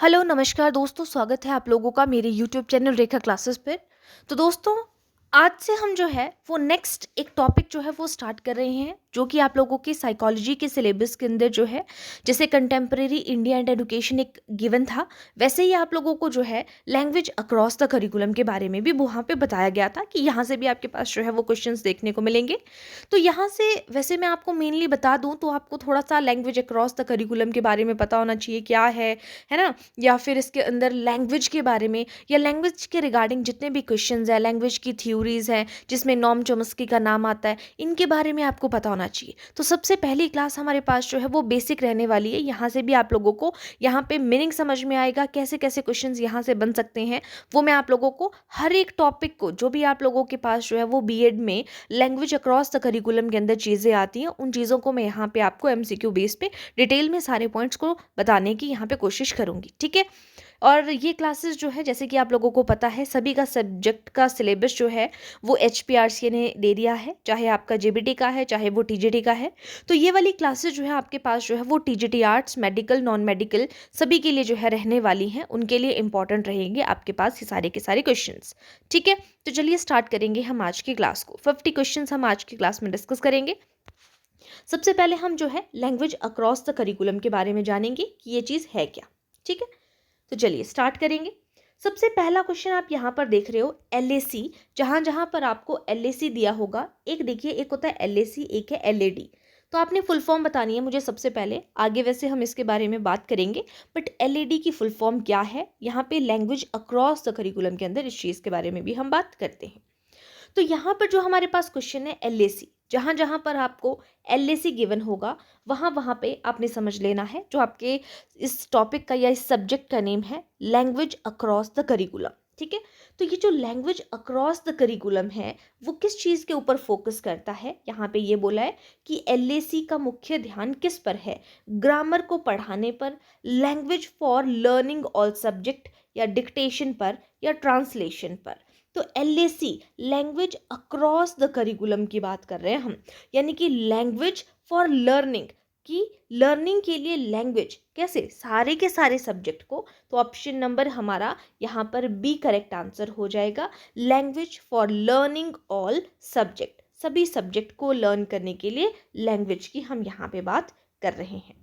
Hello नमस्कार दोस्तों, स्वागत है आप लोगों का मेरे यूट्यूब चैनल रेखा क्लासेस पर। तो दोस्तों, आज से हम जो है वो नेक्स्ट एक टॉपिक जो है वो स्टार्ट कर रहे हैं, जो कि आप लोगों के साइकोलॉजी के सिलेबस के अंदर जो है, जैसे कंटेम्प्रेरी इंडिया एंड एजुकेशन एक गिवन था, वैसे ही आप लोगों को जो है लैंग्वेज अक्रॉस द करिकुलम के बारे में भी वहाँ पे बताया गया था कि यहाँ से भी आपके पास जो है वो क्वेश्चंस देखने को मिलेंगे। तो यहाँ से वैसे मैं आपको मेनली बता दूँ तो आपको थोड़ा सा लैंग्वेज अक्रॉस द करिकुलम के बारे में पता होना चाहिए क्या है ना, या फिर इसके अंदर लैंग्वेज के बारे में या लैंग्वेज के रिगार्डिंग जितने भी क्वेश्चंस हैं, लैंग्वेज की थ्योरीज हैं जिसमें नॉम चॉम्स्की का नाम आता है, इनके बारे में आपको पता होना चाहिए। तो सबसे पहली क्लास हमारे पास जो है वो बेसिक रहने वाली है। यहाँ से भी आप लोगों को यहाँ पे मीनिंग समझ में आएगा, कैसे कैसे क्वेश्चंस यहाँ से बन सकते हैं, वो मैं आप लोगों को हर एक टॉपिक को, जो भी आप लोगों के पास जो है वो बीएड में लैंग्वेज अक्रॉस द करिकुलम के अंदर चीज़ें आती हैं, उन चीज़ों को मैं यहाँ पे आपको एमसीक्यू बेस पे डिटेल में सारे पॉइंट्स को बताने की यहाँ पे कोशिश करूँगी, ठीक है। और ये क्लासेस जो है, जैसे कि आप लोगों को पता है, सभी का सब्जेक्ट का सिलेबस जो है वो एचपीआरसीए ने दे दिया है, चाहे आपका जेबीटी का है चाहे वो टीजीटी का है। तो ये वाली क्लासेस जो है आपके पास जो है वो TGT arts, medical, non medical सभी के लिए जो है रहने वाली हैं, उनके लिए इंपॉर्टेंट रहेंगे आपके पास ये सारे के सारे क्वेश्चंस, ठीक है। तो चलिए स्टार्ट करेंगे हम आज की क्लास को। 50 क्वेश्चंस हम आज की क्लास में डिस्कस करेंगे। सबसे पहले हम जो है लैंग्वेज अक्रॉस द करिकुलम के बारे में जानेंगे कि ये चीज़ है क्या, ठीक है। तो चलिए स्टार्ट करेंगे। सबसे पहला क्वेश्चन आप यहाँ पर देख रहे हो एलएसी, जहाँ जहाँ पर आपको एलएसी दिया होगा, एक देखिए, एक होता है एलएसी, एक है एलएडी। तो आपने फुल फॉर्म बतानी है मुझे सबसे पहले, आगे वैसे हम इसके बारे में बात करेंगे, बट एलएडी की फुल फॉर्म क्या है, यहाँ पे लैंग्वेज अक्रॉस द करिकुलम के अंदर इस चीज़ के बारे में भी हम बात करते हैं। तो यहाँ पर जो हमारे पास क्वेश्चन है एलएसी, जहाँ जहाँ पर आपको एलएसी गिवन होगा वहाँ वहाँ पे आपने समझ लेना है, जो आपके इस टॉपिक का या इस सब्जेक्ट का नेम है लैंग्वेज अक्रॉस द करिकुलम, ठीक है। तो ये जो लैंग्वेज अक्रॉस द करिकुलम है वो किस चीज़ के ऊपर फोकस करता है, यहाँ पे ये बोला है कि एलएसी का मुख्य ध्यान किस पर है, ग्रामर को पढ़ाने पर, language for learning all subject, या डिक्टेशन पर, या ट्रांसलेशन पर। तो LAC language across the curriculum की बात कर रहे हैं हम, यानी कि लैंग्वेज फॉर लर्निंग, की लर्निंग के लिए लैंग्वेज कैसे, सारे के सारे सब्जेक्ट को। तो ऑप्शन नंबर हमारा यहाँ पर बी करेक्ट आंसर हो जाएगा, language for learning all subject, सभी सब्जेक्ट को लर्न करने के लिए लैंग्वेज की हम यहाँ पे बात कर रहे हैं।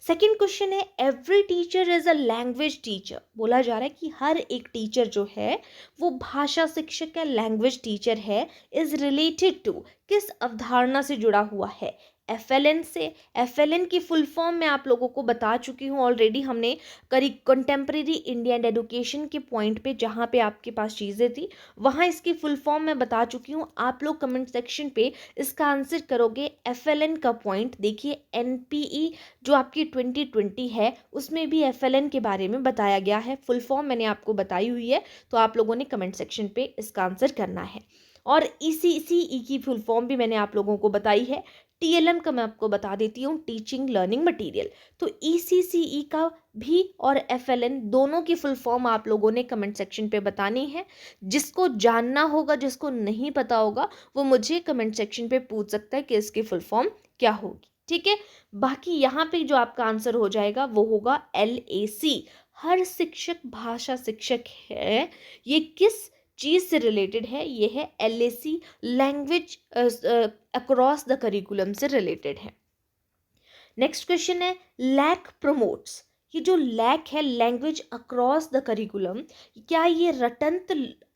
सेकेंड क्वेश्चन है every teacher is a language teacher, बोला जा रहा है कि हर एक टीचर जो है वो भाषा शिक्षक या लैंग्वेज टीचर है, इज रिलेटेड टू, किस अवधारणा से जुड़ा हुआ है, एफएलएन से। एफएलएन की फुल फॉर्म मैं आप लोगों को बता चुकी हूँ ऑलरेडी, हमने करी कंटेम्प्रेरी इंडिया एंड एजुकेशन के पॉइंट पे, जहाँ पे आपके पास चीज़ें थी वहाँ इसकी फुल फॉर्म मैं बता चुकी हूँ। आप लोग कमेंट सेक्शन पे इसका आंसर करोगे। एफएलएन का पॉइंट देखिए, एनपीई जो आपकी 2020 है उसमें भी एफएलएन के बारे में बताया गया है, फुल फॉर्म मैंने आपको बताई हुई है, तो आप लोगों ने कमेंट सेक्शन पे इसका आंसर करना है। और ईसीसीई की फुल फॉर्म भी मैंने आप लोगों को बताई है। टीएलएम का मैं आपको बता देती हूँ, टीचिंग लर्निंग मटेरियल। तो ईसीसीई का भी और एफएलएन दोनों की फुल फॉर्म आप लोगों ने कमेंट सेक्शन पे बतानी है। जिसको जानना होगा, जिसको नहीं पता होगा, वो मुझे कमेंट सेक्शन पे पूछ सकता है कि इसकी फुल फॉर्म क्या होगी, ठीक है। बाकी यहाँ पे जो आपका आंसर हो जाएगा वो होगा एलएसी, हर शिक्षक भाषा शिक्षक है। ये किस चीज़ से रिलेटेड है, ये है LAC, language across the curriculum से रिलेटेड है। नेक्स्ट क्वेश्चन है लैक प्रमोट्स, ये जो लैक है लैंग्वेज अक्रॉस द करिकुलम, क्या ये रटंत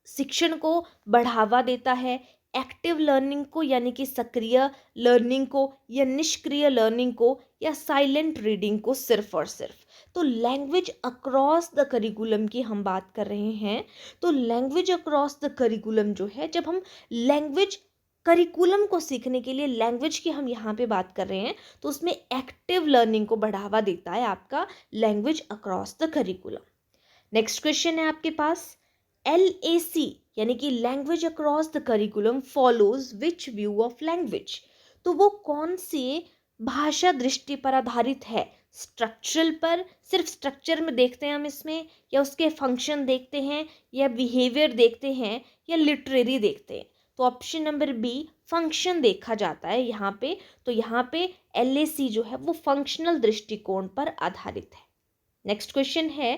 शिक्षण को बढ़ावा देता है, एक्टिव लर्निंग को यानी कि सक्रिय लर्निंग को, या निष्क्रिय लर्निंग को, या साइलेंट रीडिंग को सिर्फ और सिर्फ। तो लैंग्वेज अक्रॉस द करिकुलम की हम बात कर रहे हैं। तो लैंग्वेज अक्रॉस द करिकुलम जो है, जब हम लैंग्वेज करिकुलम को सीखने के लिए लैंग्वेज की हम यहाँ पे बात कर रहे हैं, तो उसमें एक्टिव लर्निंग को बढ़ावा देता है आपका language across the curriculum. Next question है आपके पास LAC, यानी कि language across the curriculum follows which view of language. तो वो कौन से भाषा दृष्टि पर आधारित है, स्ट्रक्चरल पर, सिर्फ स्ट्रक्चर में देखते हैं हम इसमें, या उसके फंक्शन देखते हैं, या बिहेवियर देखते हैं, या लिटरेरी देखते हैं। तो ऑप्शन नंबर बी फंक्शन देखा जाता है यहाँ पे। तो यहाँ पे LAC जो है वो फंक्शनल दृष्टिकोण पर आधारित है। नेक्स्ट क्वेश्चन है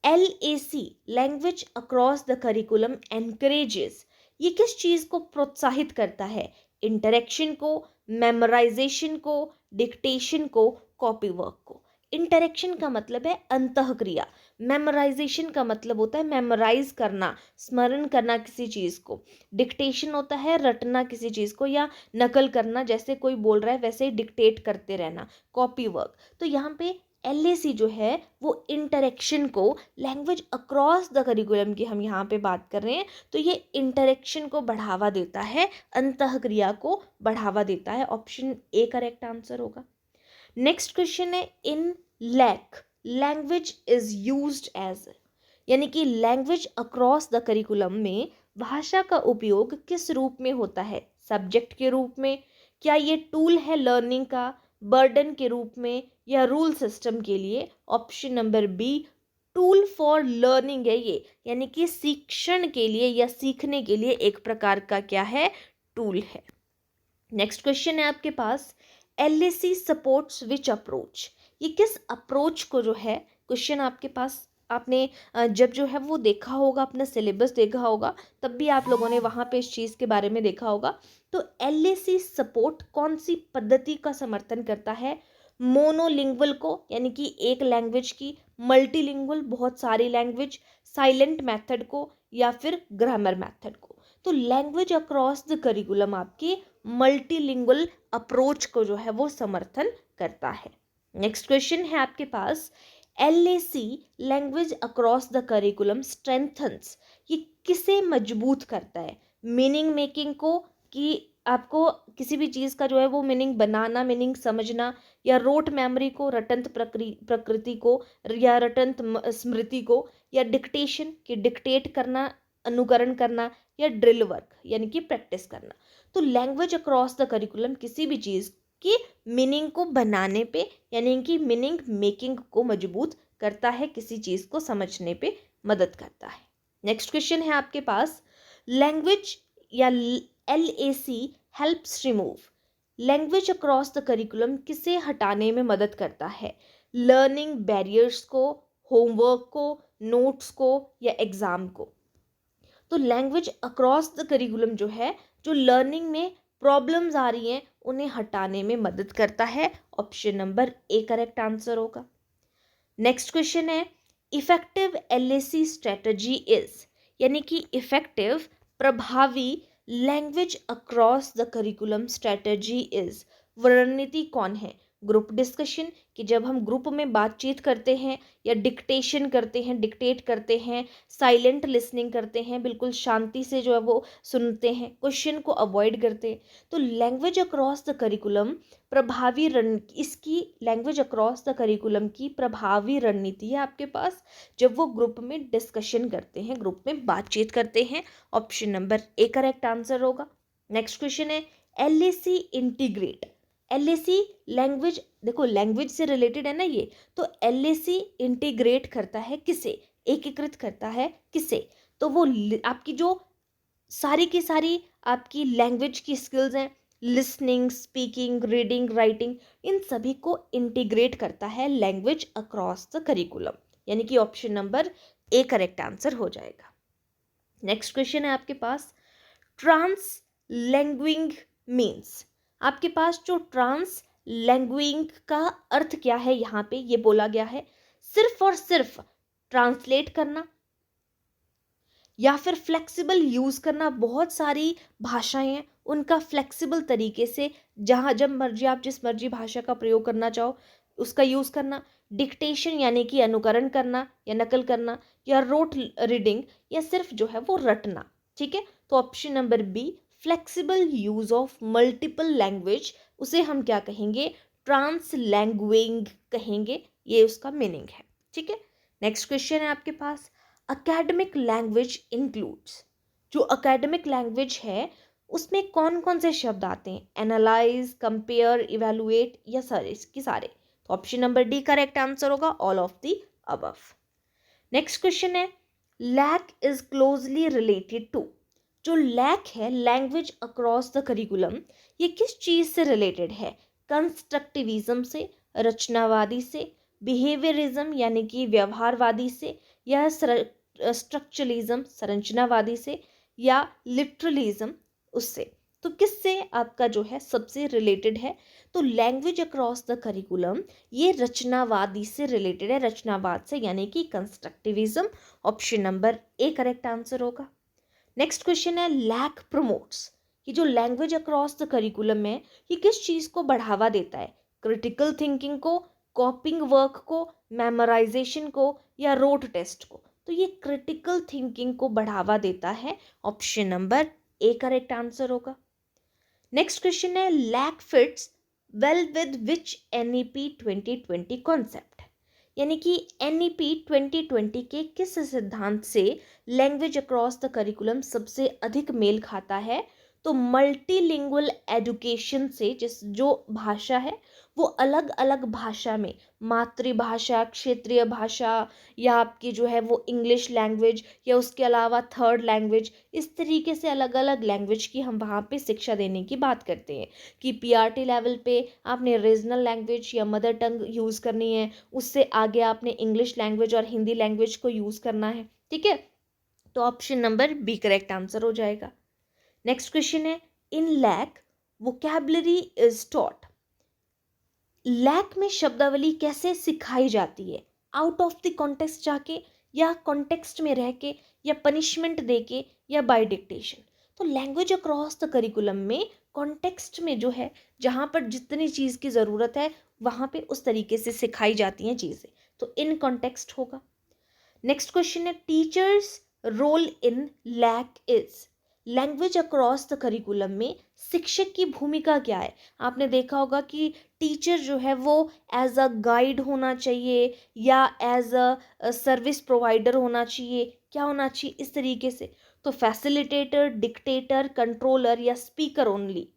LAC language across the curriculum encourages, ये किस चीज़ को प्रोत्साहित करता है? इंटरेक्शन को, मेमोराइजेशन को, डिक्टेशन को, कॉपी वर्क को। इंटरेक्शन का मतलब है अंतःक्रिया, मेमोराइजेशन का मतलब होता है मेमोराइज करना, स्मरण करना किसी चीज़ को, डिक्टेशन होता है रटना किसी चीज़ को या नकल करना, जैसे कोई बोल रहा है वैसे ही डिक्टेट करते रहना, कॉपी वर्क। तो यहाँ पे LAC जो है वो इंटरेक्शन को, लैंग्वेज अक्रॉस द करिकुलम की हम यहाँ पे बात कर रहे हैं, तो ये इंटरेक्शन को बढ़ावा देता है, अंतःक्रिया को बढ़ावा देता है। ऑप्शन ए करेक्ट आंसर होगा। नेक्स्ट क्वेश्चन है in LAC language is used as, यानी कि लैंग्वेज अक्रॉस द करिकुलम में भाषा का उपयोग किस रूप में होता है? सब्जेक्ट के रूप में, क्या ये टूल है लर्निंग का, बर्डन के रूप में, या रूल सिस्टम के लिए? Option number B tool for learning है ये, यानी कि शिक्षण के लिए या सीखने के लिए एक प्रकार का क्या है? टूल है। नेक्स्ट क्वेश्चन है आपके पास LAC सपोर्ट्स विच अप्रोच, ये किस अप्रोच को जो है, क्वेश्चन आपके पास आपने जब जो है वो देखा होगा, अपना सिलेबस देखा होगा, तब भी आप लोगों ने वहाँ पे इस चीज़ के बारे में देखा होगा। तो LAC सपोर्ट कौन सी पद्धति का समर्थन करता है? मोनोलिंगुअल को, यानी कि एक लैंग्वेज की, मल्टीलिंगुअल बहुत सारी लैंग्वेज, साइलेंट मेथड को, या फिर ग्रामर मेथड को। तो लैंग्वेज अक्रॉस द करिकुलम आपकी मल्टीलिंगुअल अप्रोच को जो है वो समर्थन करता है। नेक्स्ट क्वेश्चन है आपके पास LAC language across the curriculum strengthens, ये किसे मजबूत करता है? मीनिंग मेकिंग को, कि आपको किसी भी चीज़ का जो है वो मीनिंग बनाना, मीनिंग समझना, या रोट मेमोरी को, रटंत प्रकृति को, या रटंत स्मृति को, या डिक्टेशन की डिक्टेट करना, अनुकरण करना, या ड्रिल वर्क यानी कि प्रैक्टिस करना। तो लैंग्वेज अक्रॉस द करिकुलम किसी भी चीज़ की मीनिंग को बनाने पे, यानी कि मीनिंग मेकिंग को मजबूत करता है, किसी चीज़ को समझने पे मदद करता है। नेक्स्ट क्वेश्चन है आपके पास लैंग्वेज या LAC helps remove, language across the curriculum किसे हटाने में मदद करता है? लर्निंग बैरियर्स को, होमवर्क को, नोट्स को, या एग्ज़ाम को। तो लैंग्वेज अक्रॉस द करिकुलम जो है, जो लर्निंग में प्रॉब्लम्स आ रही हैं उन्हें हटाने में मदद करता है। Option number A correct answer होगा। नेक्स्ट क्वेश्चन है इफेक्टिव LAC स्ट्रेटजी इज, यानी कि इफेक्टिव प्रभावी language across the curriculum strategy is, रणनीति कौन है? ग्रुप डिस्कशन, कि जब हम ग्रुप में बातचीत करते हैं, या डिक्टेशन करते हैं, डिक्टेट करते हैं, साइलेंट लिसनिंग करते हैं, बिल्कुल शांति से जो है वो सुनते हैं, क्वेश्चन को अवॉइड करते हैं। तो लैंग्वेज अक्रॉस द करिकुलम प्रभावी इसकी लैंग्वेज अक्रॉस द करिकुलम की प्रभावी रणनीति है आपके पास, जब वो ग्रुप में डिस्कशन करते हैं, ग्रुप में बातचीत करते हैं। Option number A correct answer होगा। नेक्स्ट क्वेश्चन है LAC इंटीग्रेट, LAC लैंग्वेज, देखो लैंग्वेज से रिलेटेड है ना ये, तो LAC इंटीग्रेट करता है किसे? एकीकृत करता है किसे? तो वो आपकी जो सारी की सारी आपकी लैंग्वेज की स्किल्स हैं, लिसनिंग, स्पीकिंग, रीडिंग, राइटिंग, इन सभी को इंटीग्रेट करता है लैंग्वेज अक्रॉस द करिकुलम, यानी कि option number A correct answer हो जाएगा। नेक्स्ट क्वेश्चन है आपके पास ट्रांस लैंग्विंग मीन्स, आपके पास जो ट्रांस लैंग्विंग का अर्थ क्या है? यहाँ पे ये बोला गया है सिर्फ और सिर्फ ट्रांसलेट करना, या फिर फ्लेक्सिबल यूज़ करना। बहुत सारी भाषाएं हैं, उनका फ्लेक्सिबल तरीके से जहाँ जब मर्जी आप जिस मर्जी भाषा का प्रयोग करना चाहो उसका यूज़ करना। डिक्टेशन यानी कि अनुकरण करना या नकल करना, या रोट रीडिंग, या सिर्फ जो है वो रटना। ठीक है, तो option number be flexible use of multiple language, उसे हम क्या कहेंगे? ट्रांस लैंग्विंग कहेंगे, ये उसका मीनिंग है। ठीक है, नेक्स्ट क्वेश्चन है आपके पास अकेडमिक लैंग्वेज इंक्लूड्स, जो अकेडमिक लैंग्वेज है उसमें कौन कौन से शब्द आते हैं? एनालाइज, कंपेयर, इवेलुएट, या सारे की सारे? तो option number D correct answer होगा, all of the above. Next question है LAC is closely related to, जो लैक है लैंग्वेज अक्रॉस द करिकुलम, ये किस चीज़ से रिलेटेड है? कंस्ट्रक्टिविज्म से, रचनावादी से, बिहेवियरिज्म यानी कि व्यवहारवादी से, या स्ट्रक्चरलिज्म संरचनावादी से, या लिटरलिज्म उससे। तो किससे आपका जो है सबसे रिलेटेड है? तो लैंग्वेज अक्रॉस द करिकुलम ये रचनावादी से रिलेटेड है, रचनावाद से, यानी कि constructivism. Option number A correct answer होगा। नेक्स्ट क्वेश्चन है लैक प्रमोट्स। ये जो लैंग्वेज अक्रॉस द करिकुलम है ये किस चीज़ को बढ़ावा देता है? क्रिटिकल थिंकिंग को, कॉपिंग वर्क को, मेमोराइजेशन को, या रोट टेस्ट को? तो ये क्रिटिकल थिंकिंग को बढ़ावा देता है। Option number A correct answer होगा। नेक्स्ट क्वेश्चन है LAC fits well with which NEP 2020 concept. यानी कि NEP 2020 के किस सिद्धांत से लैंग्वेज अक्रॉस द करिकुलम सबसे अधिक मेल खाता है? तो मल्टीलिंगुअल एजुकेशन से, जो भाषा है वो अलग अलग भाषा में, मातृभाषा, क्षेत्रीय भाषा, या आपकी जो है वो इंग्लिश लैंग्वेज, या उसके अलावा थर्ड लैंग्वेज, इस तरीके से अलग अलग लैंग्वेज की हम वहाँ पे शिक्षा देने की बात करते हैं कि PRT लेवल पे आपने रीजनल लैंग्वेज या मदर टंग यूज़ करनी है, उससे आगे आपने इंग्लिश लैंग्वेज और हिंदी लैंग्वेज को यूज़ करना है। ठीक है, तो option number B correct answer हो जाएगा। नेक्स्ट क्वेश्चन है in LAC vocabulary is taught. LAC में शब्दावली कैसे सिखाई जाती है? आउट ऑफ द कॉन्टेक्स्ट जाके, या कॉन्टेक्स्ट में रह के, या पनिशमेंट दे के, या बाय डिक्टेशन? तो लैंग्वेज अक्रॉस द करिकुलम में कॉन्टेक्स्ट में जो है, जहाँ पर जितनी चीज़ की ज़रूरत है वहाँ पे उस तरीके से सिखाई जाती हैं चीज़ें, तो इन कॉन्टेक्स्ट होगा। नेक्स्ट क्वेश्चन है teachers role in LAC is. Language across the curriculum में शिक्षक की भूमिका क्या है? आपने देखा होगा कि टीचर जो है वो एज अ गाइड होना चाहिए, या एज अ सर्विस प्रोवाइडर होना चाहिए, क्या होना चाहिए इस तरीके से? तो फैसिलिटेटर, डिक्टेटर, कंट्रोलर, या स्पीकर ओनली?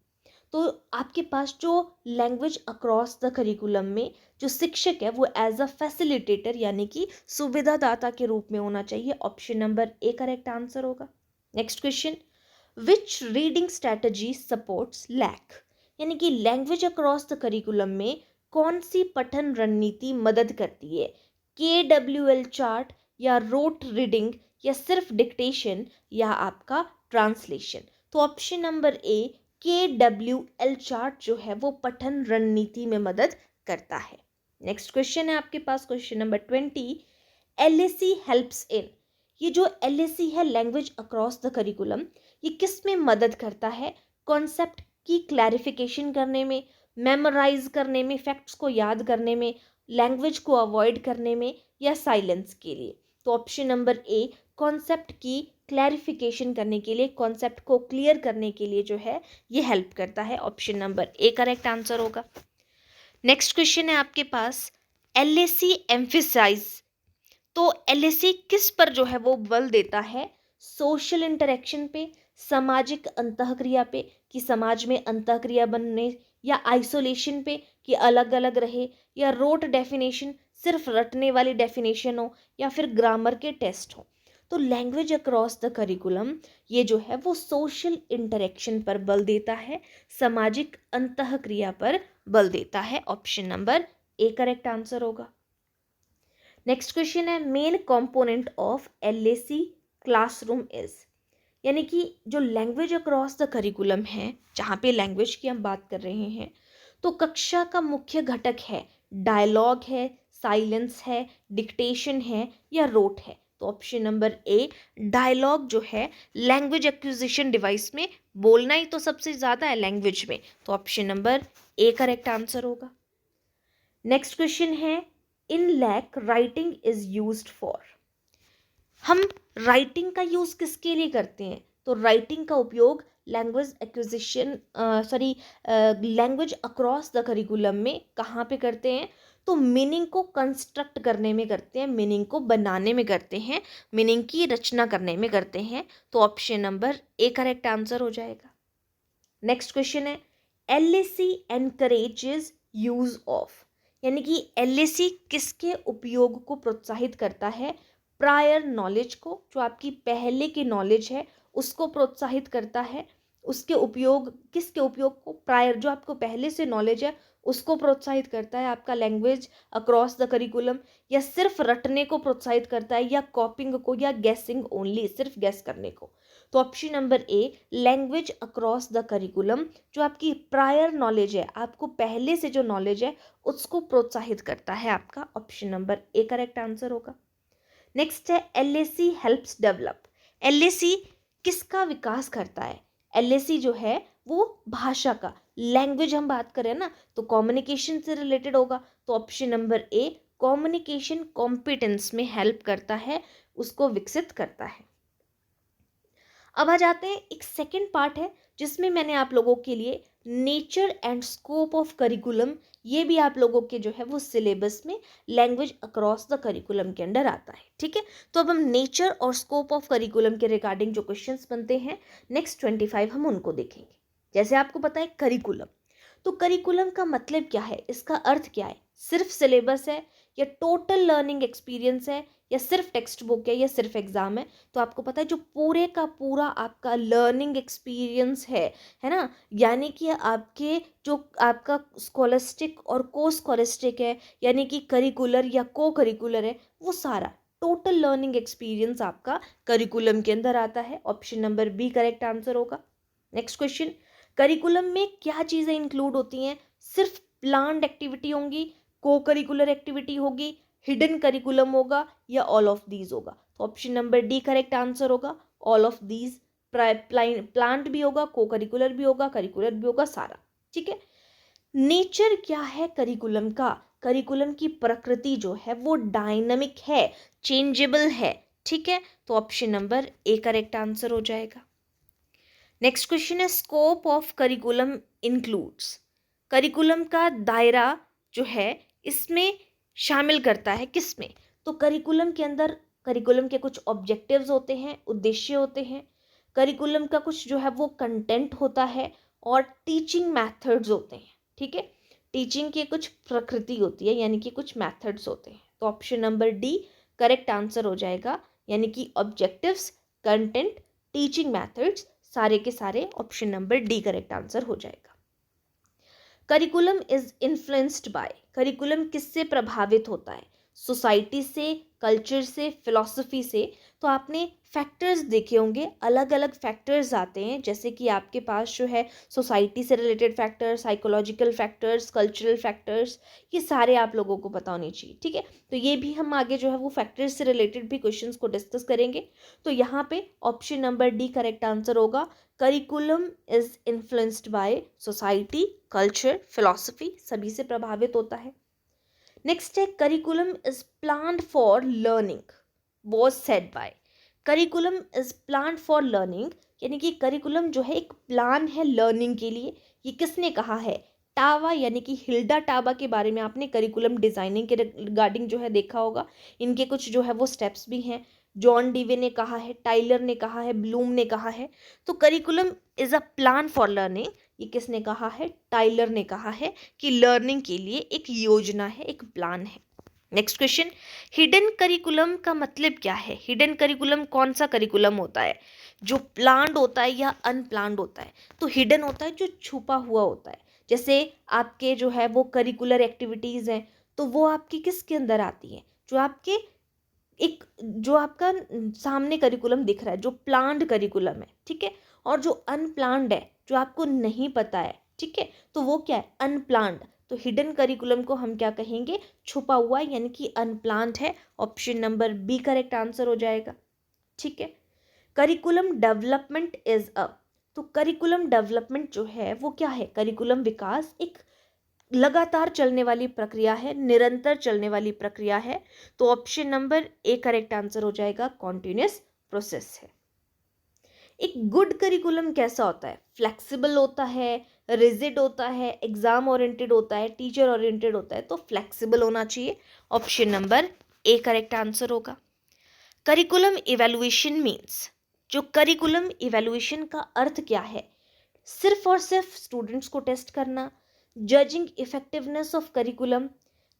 तो आपके पास जो लैंग्वेज अक्रॉस द करिकुलम में जो शिक्षक है वो एज अ फैसिलिटेटर यानी कि सुविधादाता के रूप में होना चाहिए। Option number A correct answer होगा। Next question which reading strategy supports LAC. यानी कि लैंग्वेज अक्रॉस द करिकुलम में कौन सी पठन रणनीति मदद करती है? KWL चार्ट, या रोट रीडिंग, या सिर्फ डिक्टेशन, या आपका ट्रांसलेशन? तो ऑप्शन नंबर ए KWL चार्ट जो है वो पठन रणनीति में मदद करता है। नेक्स्ट क्वेश्चन है आपके पास question number 20 LAC helps in. ये जो LAC है लैंग्वेज अक्रॉस द करिकुलम, ये किस में मदद करता है? कॉन्सेप्ट की क्लैरिफिकेशन करने में, मेमोराइज करने में, फैक्ट्स को याद करने में, लैंग्वेज को अवॉइड करने में, या साइलेंस के लिए? तो ऑप्शन नंबर ए कॉन्सेप्ट की क्लैरिफिकेशन करने के लिए, कॉन्सेप्ट को क्लियर करने के लिए जो है ये हेल्प करता है। Option number A correct answer होगा। नेक्स्ट क्वेश्चन है आपके पास LAC एम्फिसाइज। तो LAC किस पर जो है वो बल देता है? सोशल इंटरेक्शन पे, सामाजिक अंतःक्रिया पे कि समाज में अंतःक्रिया बनने, या आइसोलेशन पे कि अलग अलग रहे, या रोट डेफिनेशन सिर्फ रटने वाली डेफिनेशन हो, या फिर ग्रामर के टेस्ट हो? तो लैंग्वेज अक्रॉस द करिकुलम ये जो है वो सोशल इंटरेक्शन पर बल देता है, सामाजिक अंतःक्रिया पर बल देता है। Option number A correct answer होगा। नेक्स्ट क्वेश्चन है main component of LAC classroom is. यानी कि जो लैंग्वेज अक्रॉस द करिकुलम है, जहाँ पे लैंग्वेज की हम बात कर रहे हैं, तो कक्षा का मुख्य घटक है डायलॉग है, साइलेंस है, डिक्टेशन है, या रोट है? तो ऑप्शन नंबर ए डायलॉग जो है लैंग्वेज एक्विजिशन डिवाइस में बोलना ही तो सबसे ज़्यादा है लैंग्वेज में, तो option number A correct answer होगा। नेक्स्ट क्वेश्चन है in LAC writing is used for. हम राइटिंग का यूज़ किसके लिए करते हैं? तो राइटिंग का उपयोग language acquisition language across the curriculum में कहाँ पे करते हैं? तो मीनिंग को कंस्ट्रक्ट करने में करते हैं, मीनिंग को बनाने में करते हैं, मीनिंग की रचना करने में करते हैं। तो option number A correct answer हो जाएगा। नेक्स्ट क्वेश्चन है LAC एनकरेजेस यूज ऑफ। यानी कि LAC किसके उपयोग को प्रोत्साहित करता है? प्रायर नॉलेज को, जो आपकी पहले की नॉलेज है उसको प्रोत्साहित करता है। उसके उपयोग, किसके उपयोग को? प्रायर, जो आपको पहले से नॉलेज है उसको प्रोत्साहित करता है आपका लैंग्वेज अक्रॉस द करिकुलम, या सिर्फ रटने को प्रोत्साहित करता है, या कॉपिंग को, या गेसिंग ओनली, सिर्फ गेस करने को। तो option number A, language across the curriculum, जो आपकी प्रायर नॉलेज है, आपको पहले से जो नॉलेज है उसको प्रोत्साहित करता है, आपका option number A correct answer होगा। नेक्स्ट है एलएसी हेल्प्स डेवलप। एलएसी किसका विकास करता है? एलएसी जो है वो भाषा का, लैंग्वेज हम बात करें ना तो कम्युनिकेशन से रिलेटेड होगा, तो ऑप्शन नंबर ए, कम्युनिकेशन कॉम्पिटेंस में हेल्प करता है, उसको विकसित करता है। अब आ जाते हैं, एक सेकंड पार्ट है जिसमें मैंने आप लोगों के लिए nature and scope of curriculum, ये भी आप लोगों के जो है वो सिलेबस में लैंग्वेज अक्रॉस द करिकुलम के अंडर आता है, ठीक है। तो अब हम नेचर और स्कोप ऑफ करिकुलम के रिगार्डिंग जो क्वेश्चंस बनते हैं नेक्स्ट 25 हम उनको देखेंगे। जैसे आपको पता है करिकुलम, तो करिकुलम का मतलब क्या है, इसका अर्थ क्या है? सिर्फ सिलेबस है, या टोटल लर्निंग एक्सपीरियंस है, या सिर्फ टेक्स्ट बुक है, या सिर्फ एग्जाम है? तो आपको पता है जो पूरे का पूरा आपका लर्निंग एक्सपीरियंस है ना, यानी कि आपके जो आपका स्कॉलस्टिक और को स्कॉलस्टिक है, यानी कि करिकुलर या को करिकुलर है, वो सारा टोटल लर्निंग एक्सपीरियंस आपका करिकुलम के अंदर आता है। Option number B correct answer होगा। नेक्स्ट क्वेश्चन, करिकुलम में क्या चीज़ें इंक्लूड होती हैं? सिर्फ प्लान्ड एक्टिविटी होंगी, को करिकुलर एक्टिविटी होगी, हिडन करिकुलम होगा, या ऑल ऑफ दीज होगा? तो option number D correct answer होगा, ऑल ऑफ दीज। प्लान्ड भी होगा, को करिकुलर भी होगा, करिकुलर भी होगा, सारा, ठीक है। नेचर क्या है करिकुलम का? करिकुलम की प्रकृति जो है वो डायनामिक है, चेंजेबल है, ठीक है। तो option number A correct answer हो जाएगा। नेक्स्ट क्वेश्चन है, scope of curriculum includes. Curriculum का दायरा जो है इसमें शामिल करता है किसमें? तो करिकुलम के अंदर करिकुलम के कुछ ऑब्जेक्टिव्स होते हैं, उद्देश्य होते हैं, करिकुलम का कुछ जो है वो कंटेंट होता है, और टीचिंग मेथड्स होते हैं, ठीक है। टीचिंग की कुछ प्रकृति होती है, यानी कि कुछ मेथड्स होते हैं। तो option number D correct answer हो जाएगा, यानी कि ऑब्जेक्टिव्स, कंटेंट, टीचिंग मेथड्स, सारे के सारे option number D correct answer हो जाएगा। Curriculum is influenced bye, curriculum किससे प्रभावित होता है? सोसाइटी से, कल्चर से, फिलॉसफी से। तो आपने फैक्टर्स देखे होंगे, अलग अलग फैक्टर्स आते हैं, जैसे कि आपके पास जो है सोसाइटी से related factors, psychological factors, cultural factors, ये सारे आप लोगों को पता होने चाहिए, ठीक है। तो ये भी हम आगे जो है वो फैक्टर्स से रिलेटेड भी क्वेश्चंस को डिस्कस करेंगे। तो यहाँ पे option number D correct answer होगा, curriculum is influenced by society, culture, philosophy, सभी से प्रभावित होता है। नेक्स्ट है, curriculum is planned for learning was said by. Curriculum is planned for learning, यानी कि करिकुलम जो है एक प्लान है लर्निंग के लिए, ये किसने कहा है? टावा, यानी कि हिल्डा टाबा के बारे में आपने करिकुलम डिजाइनिंग के रिगार्डिंग जो है देखा होगा, इनके कुछ जो है वो स्टेप्स भी हैं। जॉन डीवे ने कहा है, टाइलर ने कहा है, ब्लूम ने कहा है। तो curriculum is a plan for learning, ये किसने कहा है? टाइलर ने कहा है कि लर्निंग के लिए एक योजना है, एक प्लान है। नेक्स्ट क्वेश्चन, हिडन करिकुलम का मतलब क्या है? हिडन करिकुलम कौन सा करिकुलम होता है? जो प्लान्ड होता है या अनप्लान्ड होता है? तो हिडन होता है जो छुपा हुआ होता है। जैसे आपके जो है वो करिकुलर एक्टिविटीज़ हैं, तो वो आपकी किसके अंदर आती हैं? जो आपके एक जो आपका सामने करिकुलम दिख रहा है, जो प्लान्ड करिकुलम है, ठीक है, और जो अनप्लान्ड है, जो आपको नहीं पता है, ठीक है, तो वो क्या है? अनप्लान्ड। तो हिडन करिकुलम को हम क्या कहेंगे? छुपा हुआ, यानी कि अनप्लान्ड है। Option number B correct answer हो जाएगा, ठीक है। करिकुलम डेवलपमेंट इज अ, तो करिकुलम डेवलपमेंट जो है वो क्या है? करिकुलम विकास एक लगातार चलने वाली प्रक्रिया है, निरंतर चलने वाली प्रक्रिया है। तो option number A correct answer हो जाएगा, कॉन्टिन्यूस प्रोसेस है। एक गुड करिकुलम कैसा होता है? फ्लेक्सिबल होता है, रिजिड होता है, एग्जाम ओरिएंटेड होता है, टीचर ओरिएंटेड होता है? तो फ्लेक्सिबल होना चाहिए, option number A correct answer होगा। करिकुलम इवैल्यूएशन मीन्स, जो करिकुलम इवैल्यूएशन का अर्थ क्या है? सिर्फ और सिर्फ स्टूडेंट्स को टेस्ट करना, judging effectiveness of curriculum,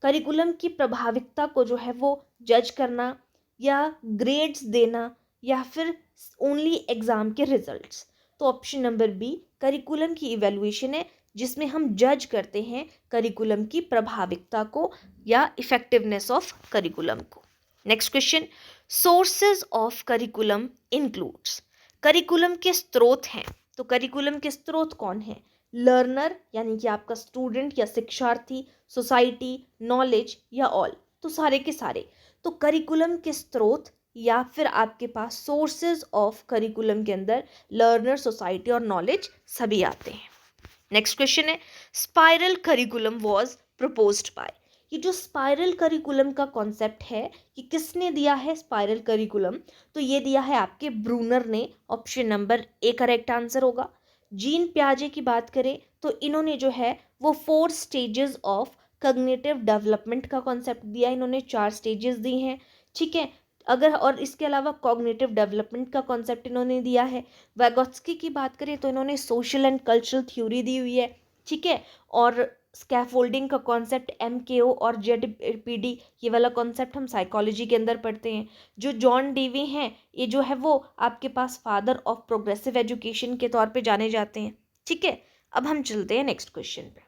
curriculum की प्रभाविकता को जो है वो जज करना, या ग्रेड्स देना, या फिर ओनली एग्जाम के रिजल्ट्स? तो ऑप्शन नंबर बी, करिकुलम की इवैल्यूएशन है, जिसमें हम जज करते हैं करिकुलम की प्रभाविकता को या इफेक्टिवनेस ऑफ करिकुलम को। Next question, sources of curriculum includes, curriculum के स्रोत हैं, तो करिकुलम के स्रोत कौन है? लर्नर यानी कि आपका स्टूडेंट या शिक्षार्थी, सोसाइटी, नॉलेज या ऑल, तो सारे के सारे। तो करिकुलम के स्रोत या फिर आपके पास सोर्सेज ऑफ करिकुलम के अंदर लर्नर, सोसाइटी और नॉलेज सभी आते हैं। नेक्स्ट क्वेश्चन है, spiral curriculum was proposed by, ये जो स्पाइरल करिकुलम का कॉन्सेप्ट है ये किसने दिया है? स्पाइरल करिकुलम तो ये दिया है आपके ब्रूनर ने, option number A correct answer होगा। जीन प्याजे की बात करें तो इन्होंने जो है वो 4 स्टेजेस ऑफ कॉग्निटिव डेवलपमेंट का कॉन्सेप्ट दिया, इन्होंने 4 स्टेजेस दी हैं, ठीक है। अगर और इसके अलावा कॉग्निटिव डेवलपमेंट का कॉन्सेप्ट इन्होंने दिया है। वैगोत्स्की की बात करें तो इन्होंने सोशल एंड कल्चरल थ्योरी दी हुई है, ठीक है। और स्कैफोल्डिंग का कॉन्सेप्ट MKO और ZPD, ये वाला कॉन्सेप्ट हम साइकोलॉजी के अंदर पढ़ते हैं। जो जॉन डेवी हैं ये जो है वो आपके पास फादर ऑफ प्रोग्रेसिव एजुकेशन के तौर पे जाने जाते हैं, ठीक है। अब हम चलते हैं नेक्स्ट क्वेश्चन पे।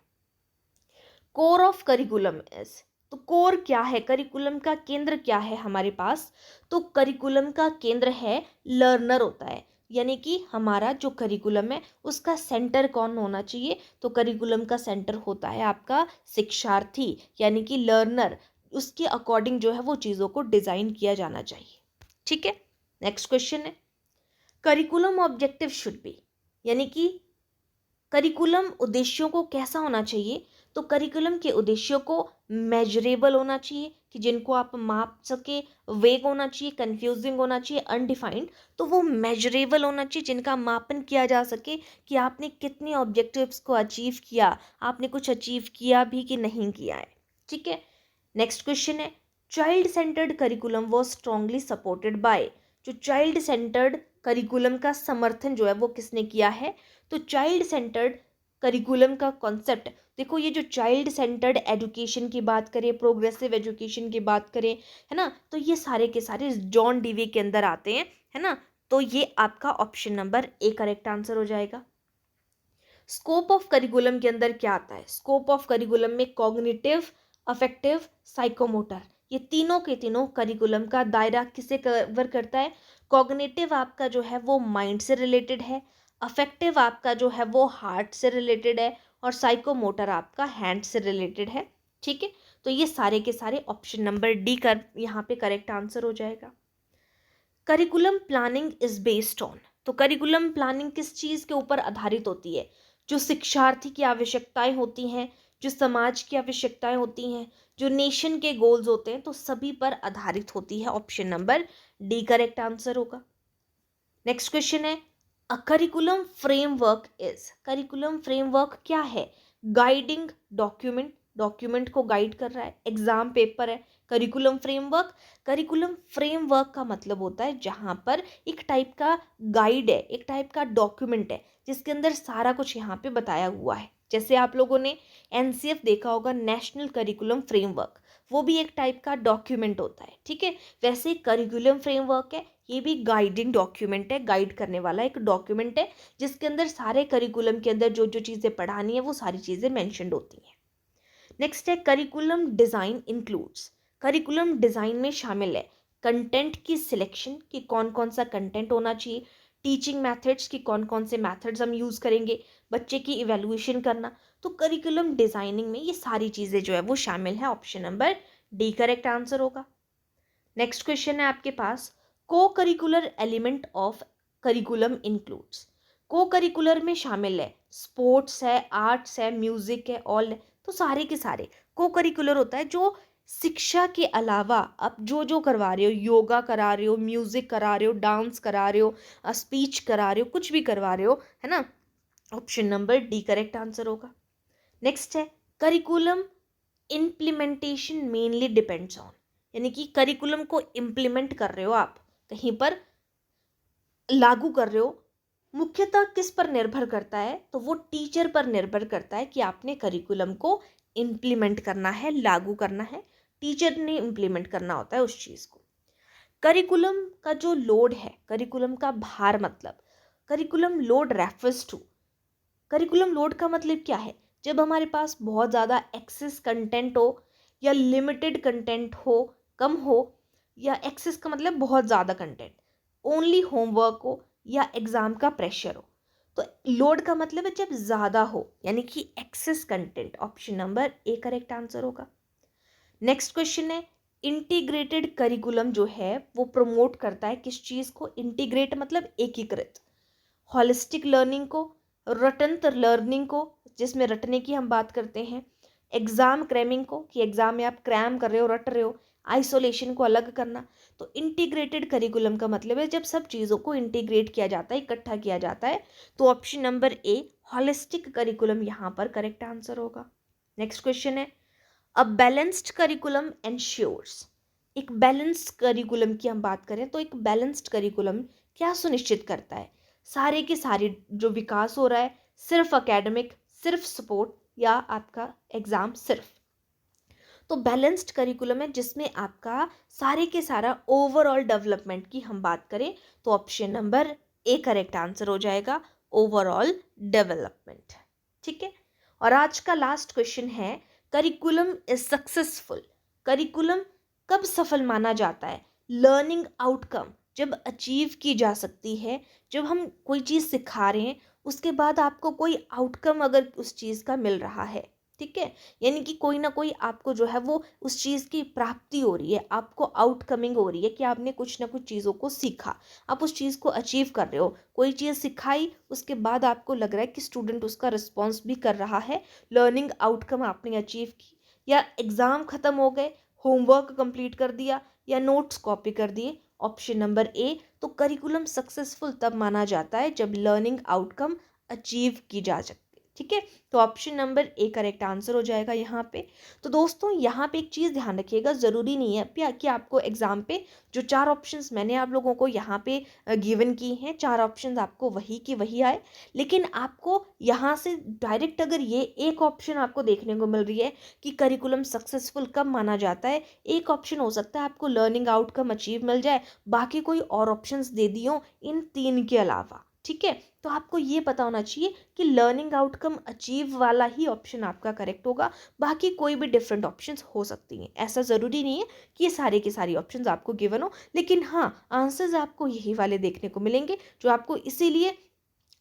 कोर ऑफ करिकुलम इज, तो कोर क्या है, करिकुलम का केंद्र क्या है हमारे पास? तो करिकुलम का केंद्र है लर्नर होता है, यानी कि हमारा जो करिकुलम है उसका सेंटर कौन होना चाहिए? तो करिकुलम का सेंटर होता है आपका शिक्षार्थी यानी कि लर्नर, उसके अकॉर्डिंग जो है वो चीज़ों को डिज़ाइन किया जाना चाहिए, ठीक है। नेक्स्ट क्वेश्चन है, करिकुलम ऑब्जेक्टिव शुड बी, यानी कि करिकुलम उद्देश्यों को कैसा होना चाहिए? तो करिकुलम के उद्देश्यों को मेजरेबल होना चाहिए कि जिनको आप माप सके, वेग होना चाहिए, कंफ्यूजिंग होना चाहिए, अनडिफाइंड, तो वो मेजरेबल होना चाहिए जिनका मापन किया जा सके कि आपने कितने ऑब्जेक्टिव्स को अचीव किया, आपने कुछ अचीव किया भी कि नहीं किया है, ठीक है। नेक्स्ट क्वेश्चन है, child centred curriculum was strongly supported by, जो चाइल्ड सेंटर्ड करिकुलम का समर्थन जो है वो किसने किया है? तो चाइल्ड सेंटर्ड करिकुलम का कॉन्सेप्ट, देखो ये जो चाइल्ड सेंटर्ड एजुकेशन की बात करें, प्रोग्रेसिव एजुकेशन की बात करें, है ना, तो ये सारे के सारे जॉन डीवे के अंदर आते हैं, है ना। तो ये आपका option number A correct answer हो जाएगा। स्कोप ऑफ करिकुलम के अंदर क्या आता है? स्कोप ऑफ करिकुलम में कॉग्निटिव, अफेक्टिव, साइकोमोटर, ये तीनों के तीनों करिकुलम का दायरा किसे कवर करता है? कॉग्निटिव आपका जो है वो माइंड से रिलेटेड है, अफेक्टिव आपका जो है वो हार्ट से रिलेटेड है और साइकोमोटर आपका हैंड से रिलेटेड है, ठीक है। तो ये सारे के सारे ऑप्शन नंबर डी कर यहाँ पे करेक्ट आंसर हो जाएगा। Curriculum planning is based on, तो करिकुलम प्लानिंग किस चीज़ के ऊपर आधारित होती है? जो शिक्षार्थी की आवश्यकताएं होती हैं, जो समाज की आवश्यकताएं होती हैं, जो नेशन के गोल्स होते हैं, तो सभी पर आधारित होती है। Option number D correct answer होगा। नेक्स्ट क्वेश्चन है, a curriculum framework is, curriculum framework क्या है? गाइडिंग डॉक्यूमेंट, डॉक्यूमेंट को गाइड कर रहा है, एग्जाम पेपर है, करिकुलम फ्रेमवर्क। करिकुलम फ्रेमवर्क का मतलब होता है जहाँ पर एक टाइप का गाइड है, एक टाइप का डॉक्यूमेंट है जिसके अंदर सारा कुछ यहाँ पे बताया हुआ है। जैसे आप लोगों ने NCF देखा होगा, नेशनल करिकुलम फ्रेमवर्क, वो भी एक टाइप का डॉक्यूमेंट होता है, ठीक है। वैसे करिकुलम फ्रेमवर्क है, ये भी गाइडिंग डॉक्यूमेंट है, गाइड करने वाला एक डॉक्यूमेंट है जिसके अंदर सारे करिकुलम के अंदर जो जो चीज़ें पढ़ानी है वो सारी चीज़ें मेंशन्ड होती हैं। नेक्स्ट है, curriculum design includes, curriculum design में शामिल है कंटेंट की सिलेक्शन कि कौन कौन सा कंटेंट होना चाहिए, टीचिंग मेथड्स की कौन कौन से मेथड्स हम यूज़ करेंगे, बच्चे की इवैल्यूएशन करना। तो करिकुलम डिज़ाइनिंग में ये सारी चीज़ें जो है वो शामिल है। Option number D correct answer होगा। नेक्स्ट क्वेश्चन है आपके पास, को curricular element of curriculum includes, को करिकुलर में शामिल है स्पोर्ट्स है, आर्ट्स है, म्यूजिक है, ऑल है, तो सारे के सारे को करिकुलर होता है जो शिक्षा के अलावा आप जो जो करवा रहे हो, योगा करा रहे हो, म्यूजिक करा रहे हो, डांस करा रहे हो, स्पीच करा रहे हो, कुछ भी करवा रहे हो, है ना। Option number D correct answer होगा। नेक्स्ट है, curriculum implementation mainly depends on, यानी कि करिकुलम को इम्प्लीमेंट कर रहे हो आप, कहीं पर लागू कर रहे हो, मुख्यतः किस पर निर्भर करता है? तो वो टीचर पर निर्भर करता है कि आपने करिकुलम को इम्प्लीमेंट करना है, लागू करना है, टीचर ने इम्प्लीमेंट करना होता है उस चीज़ को। करिकुलम का जो लोड है, करिकुलम का भार, मतलब curriculum load refers to, curriculum load का मतलब क्या है? जब हमारे पास बहुत ज़्यादा एक्सेस कंटेंट हो या लिमिटेड कंटेंट हो, कम हो, या एक्सेस का मतलब बहुत ज़्यादा कंटेंट, ओनली होमवर्क हो या एग्ज़ाम का प्रेशर हो। तो लोड का मतलब है जब ज़्यादा हो, यानी कि excess content. Option number A correct answer होगा। नेक्स्ट क्वेश्चन है, इंटीग्रेटेड करिकुलम जो है वो प्रमोट करता है किस चीज़ को? इंटीग्रेट मतलब एकीकृत, हॉलिस्टिक लर्निंग को, रटंत लर्निंग को जिसमें रटने की हम बात करते हैं, एग्जाम क्रैमिंग को कि एग्जाम में आप क्रैम कर रहे हो, रट रहे हो, आइसोलेशन को अलग करना। तो इंटीग्रेटेड करिकुलम का मतलब है जब सब चीज़ों को इंटीग्रेट किया जाता है, इकट्ठा किया जाता है। तो ऑप्शन नंबर ए हॉलिस्टिक करिकुलम यहाँ पर करेक्ट आंसर होगा। नेक्स्ट क्वेश्चन है, अ बैलेंस्ड करिकुलम एंश्योर्स। एक बैलेंस्ड करिकुलम की हम बात करें तो एक बैलेंस्ड करिकुलम क्या सुनिश्चित करता है? सारे के सारे जो विकास हो रहा है, सिर्फ एकेडमिक, सिर्फ सपोर्ट, या आपका एग्जाम सिर्फ। तो बैलेंस्ड करिकुलम है जिसमें आपका सारे के सारा ओवरऑल डेवलपमेंट की हम बात करें तो option number A correct answer हो जाएगा, ओवरऑल डेवलपमेंट। ठीक है। और आज का लास्ट क्वेश्चन है, करिकुलम इज सक्सेसफुल। करिकुलम कब सफल माना जाता है? लर्निंग आउटकम जब अचीव की जा सकती है, जब हम कोई चीज़ सिखा रहे हैं उसके बाद आपको कोई आउटकम अगर उस चीज़ का मिल रहा है, ठीक है, यानी कि कोई ना कोई आपको जो है वो उस चीज़ की प्राप्ति हो रही है, आपको आउटकमिंग हो रही है कि आपने कुछ ना कुछ चीज़ों को सीखा, आप उस चीज़ को अचीव कर रहे हो। कोई चीज़ सिखाई, उसके बाद आपको लग रहा है कि स्टूडेंट उसका रिस्पॉन्स भी कर रहा है, लर्निंग आउटकम आपने अचीव की, या एग्ज़ाम ख़त्म हो गए, होमवर्क कंप्लीट कर दिया, या नोट्स कॉपी कर दिए। ऑप्शन नंबर ए। तो करिकुलम सक्सेसफुल तब माना जाता है जब लर्निंग आउटकम अचीव की जा सकती है। ठीक है, तो option number A correct answer हो जाएगा यहाँ पे। तो दोस्तों यहाँ पे एक चीज़ ध्यान रखिएगा, ज़रूरी नहीं है कि आपको एग्जाम पे जो 4 ऑप्शंस मैंने आप लोगों को यहाँ पे गिवन की हैं, 4 ऑप्शंस आपको वही की वही आए, लेकिन आपको यहाँ से डायरेक्ट अगर ये एक ऑप्शन आपको देखने को मिल रही है कि करिकुलम सक्सेसफुल कब माना जाता है, एक ऑप्शन हो सकता है आपको लर्निंग आउटकम अचीव मिल जाए, बाकी कोई और ऑप्शंस दे दियो इन 3 के अलावा। ठीक है, तो आपको ये पता होना चाहिए कि लर्निंग आउटकम अचीव वाला ही ऑप्शन आपका करेक्ट होगा, बाकी कोई भी डिफरेंट ऑप्शंस हो सकती हैं। ऐसा ज़रूरी नहीं है कि ये सारे के सारी ऑप्शंस आपको गिवन हो, लेकिन हाँ आंसर्स आपको यही वाले देखने को मिलेंगे जो आपको, इसीलिए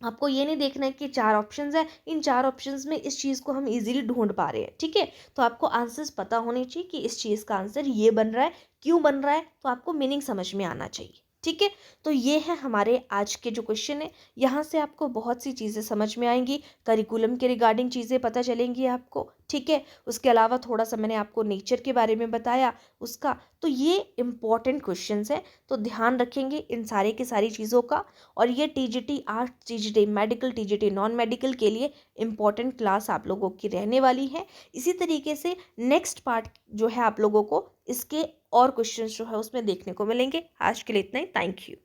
आपको ये नहीं देखना है कि 4 ऑप्शंस है, इन 4 ऑप्शंस में इस चीज़ को हम इजीली ढूंढ पा रहे हैं। ठीक है, तो आपको आंसर्स पता होने चाहिए कि इस चीज़ का आंसर ये बन रहा है, क्यों बन रहा है, तो आपको मीनिंग समझ में आना चाहिए। ठीक है, तो ये है हमारे आज के जो क्वेश्चन है, यहाँ से आपको बहुत सी चीज़ें समझ में आएंगी, करिकुलम के रिगार्डिंग चीज़ें पता चलेंगी आपको। ठीक है, उसके अलावा थोड़ा सा मैंने आपको नेचर के बारे में बताया उसका, तो ये इम्पॉर्टेंट क्वेश्चंस हैं, तो ध्यान रखेंगे इन सारे की सारी चीज़ों का। और ये TGT arts, TGT medical, TGT non medical के लिए इम्पॉर्टेंट क्लास आप लोगों की रहने वाली है। इसी तरीके से नेक्स्ट पार्ट जो है आप लोगों को इसके और क्वेश्चंस जो है उसमें देखने को मिलेंगे। आज के लिए इतना ही, थैंक यू।